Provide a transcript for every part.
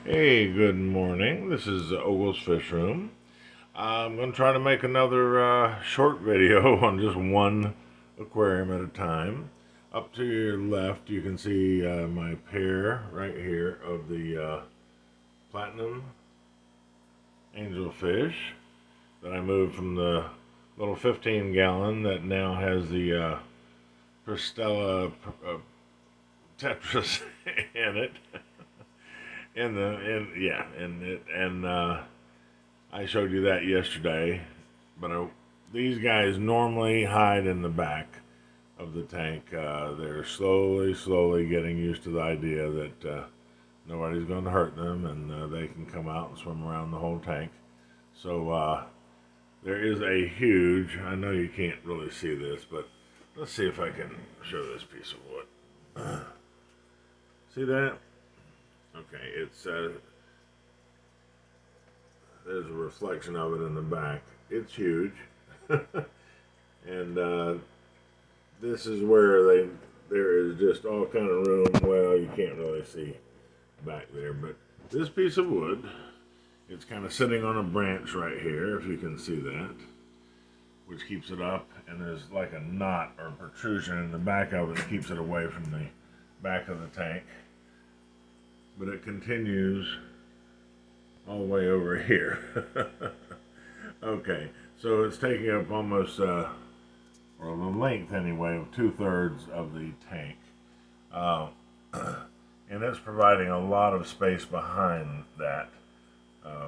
Hey, good morning. This is Ogle's Fish Room. I'm going to try to make another short video on just one aquarium at a time. Up to your left, you can see my pair right here of the platinum angelfish that I moved from the little 15-gallon that now has the Pristella tetras in it. And I showed you that yesterday, but these guys normally hide in the back of the tank. They're slowly getting used to the idea that nobody's going to hurt them, and they can come out and swim around the whole tank. So there is a huge, I know you can't really see this, but let's see if I can show this piece of wood. See that? Okay, there's a reflection of it in the back. It's huge. And this is where there is just all kind of room. Well, you can't really see back there, but this piece of wood, it's kind of sitting on a branch right here, if you can see that, which keeps it up, and there's like a knot or protrusion in the back of it that keeps it away from the back of the tank. But it continues all the way over here. Okay, so it's taking up almost, or the length anyway, of 2/3 of the tank. Uh, and it's providing a lot of space behind that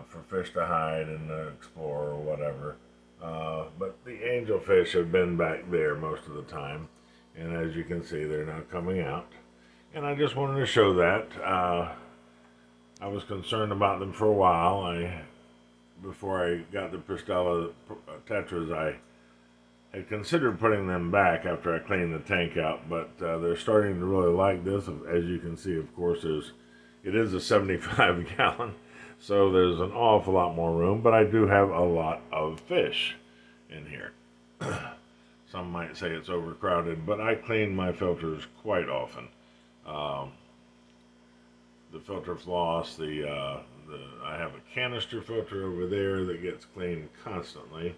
for fish to hide and explore or whatever. But the angelfish have been back there most of the time, and as you can see, they're now coming out. And I just wanted to show that. I was concerned about them for a while. Before I got the Pristella tetras, I had considered putting them back after I cleaned the tank out, but they're starting to really like this. As you can see, of course, it is a 75-gallon, so there's an awful lot more room, but I do have a lot of fish in here. Some might say it's overcrowded, but I clean my filters quite often. The filter floss, I have a canister filter over there that gets cleaned constantly.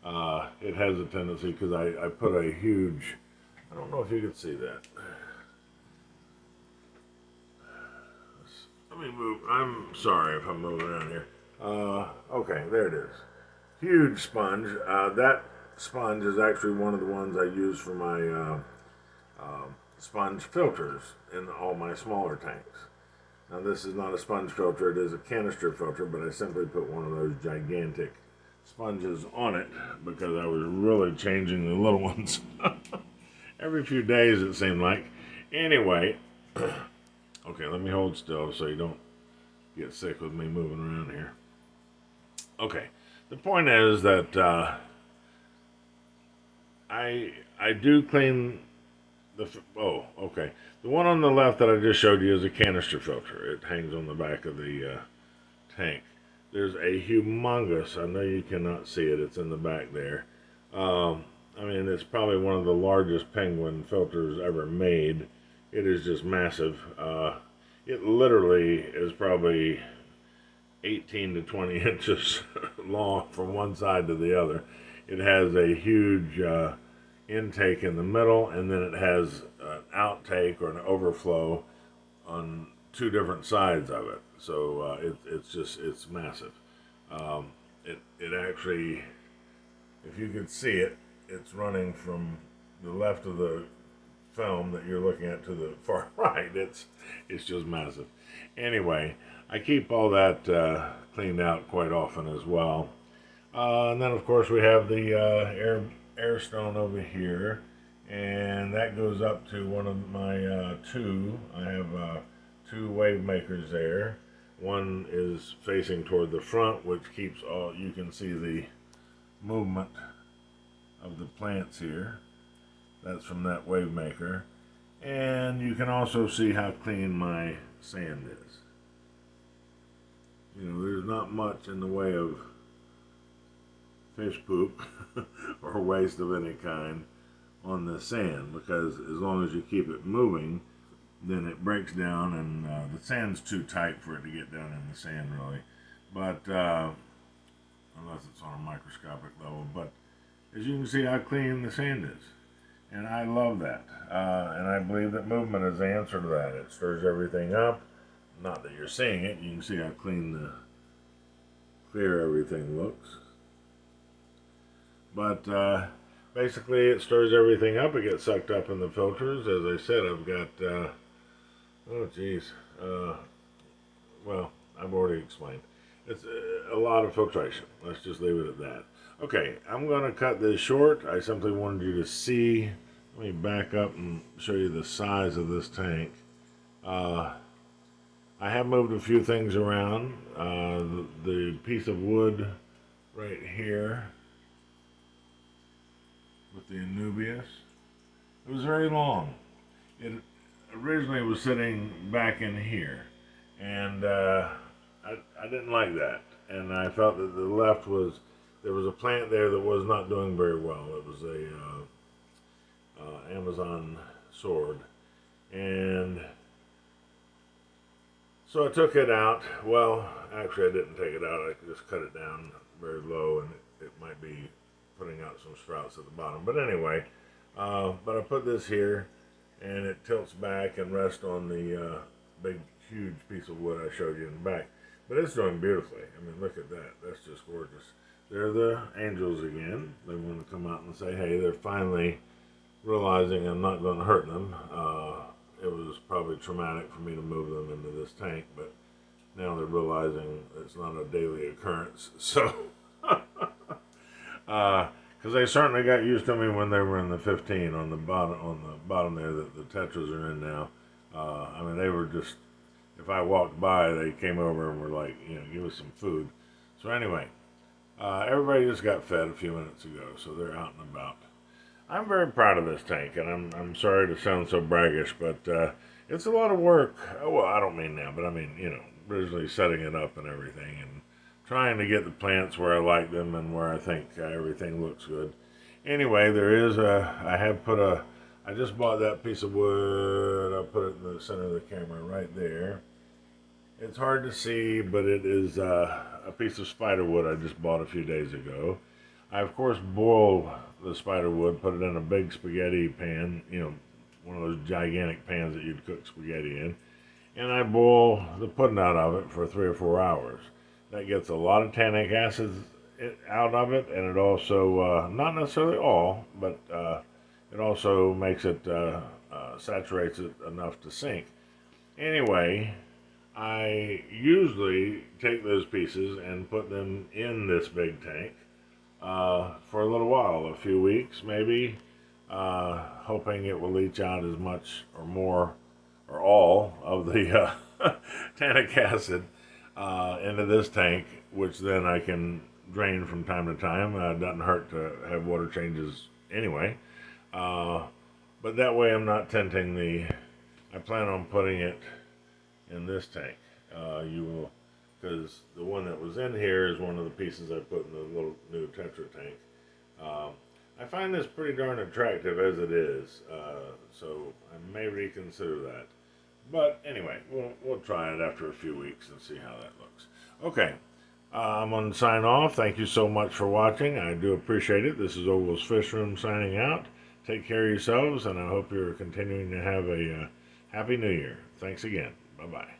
It has a tendency, because I put a huge, I don't know if you can see that. Let me move. I'm sorry if I'm moving around here. Okay, there it is. Huge sponge. That sponge is actually one of the ones I use for my sponge filters in all my smaller tanks. Now, this is not a sponge filter, it is a canister filter, but I simply put one of those gigantic sponges on it because I was really changing the little ones every few days, it seemed like. Anyway, okay, let me hold still so you don't get sick with me moving around here. Okay, the point is that I do clean okay. The one on the left that I just showed you is a canister filter. It hangs on the back of the tank. There's a humongous, I know you cannot see it, it's in the back there. I mean, it's probably one of the largest penguin filters ever made. It is just massive. It literally is probably 18 to 20 inches long from one side to the other. It has a huge intake in the middle, and then it has an outtake or an overflow on two different sides of it. So it's massive. It actually, if you can see it, it's running from the left of the film that you're looking at to the far right. It's just massive. Anyway, I keep all that cleaned out quite often as well. And then of course we have the air stone over here, and that goes up to one of my two. I have two wave makers there. One is facing toward the front, which keeps all, you can see the movement of the plants here. That's from that wave maker. And you can also see how clean my sand is. You know, there's not much in the way of fish poop or waste of any kind on the sand, because as long as you keep it moving, then it breaks down, and the sand's too tight for it to get down in the sand, really. But unless it's on a microscopic level. But as you can see how clean the sand is. And I love that. And I believe that movement is the answer to that. It stirs everything up. Not that you're seeing it. You can see how clear everything looks. But basically it stirs everything up. It gets sucked up in the filters. As I said, I've got, oh geez. Well, I've already explained. It's a lot of filtration. Let's just leave it at that. Okay, I'm going to cut this short. I simply wanted you to see. Let me back up and show you the size of this tank. I have moved a few things around. The piece of wood right here with the Anubias, it was very long. It originally was sitting back in here, and I didn't like that, and I felt that the left was, there was a plant there that was not doing very well. It was a Amazon sword, and so I took it out. Well, actually I didn't take it out. I just cut it down very low, and it might be putting out some sprouts at the bottom. But anyway, but I put this here, and it tilts back and rests on the big, huge piece of wood I showed you in the back. But it's doing beautifully. I mean, look at that. That's just gorgeous. They're the angels again. They want to come out and say, hey, they're finally realizing I'm not going to hurt them. It was probably traumatic for me to move them into this tank, but now they're realizing it's not a daily occurrence. So, because they certainly got used to me when they were in the 15 on the bottom there that the tetras are in now. I mean, they were just, if I walked by, they came over and were like, you know, give us some food. So anyway, everybody just got fed a few minutes ago, so they're out and about. I'm very proud of this tank, and I'm sorry to sound so braggish, but it's a lot of work. Well, I don't mean now, but I mean, you know, originally setting it up and everything, and trying to get the plants where I like them and where I think everything looks good. Anyway, there is I just bought that piece of wood. I put it in the center of the camera right there. It's hard to see, but it is a piece of spider wood I just bought a few days ago. I, of course, boiled the spider wood, put it in a big spaghetti pan, you know, one of those gigantic pans that you'd cook spaghetti in, and I boil the pudding out of it for 3 or 4 hours. That gets a lot of tannic acids out of it, and it also, not necessarily all, but it also makes it, saturates it enough to sink. Anyway, I usually take those pieces and put them in this big tank for a little while, a few weeks maybe, hoping it will leach out as much or more or all of the tannic acid into this tank, which then I can drain from time to time. It doesn't hurt to have water changes anyway, but that way I'm not tinting I plan on putting it in this tank. You will, because the one that was in here is one of the pieces I put in the little new Tetra tank. I find this pretty darn attractive as it is, so I may reconsider that. But anyway, we'll try it after a few weeks and see how that looks. Okay, I'm going to sign off. Thank you so much for watching. I do appreciate it. This is Ogle's Fish Room signing out. Take care of yourselves, and I hope you're continuing to have a Happy New Year. Thanks again. Bye-bye.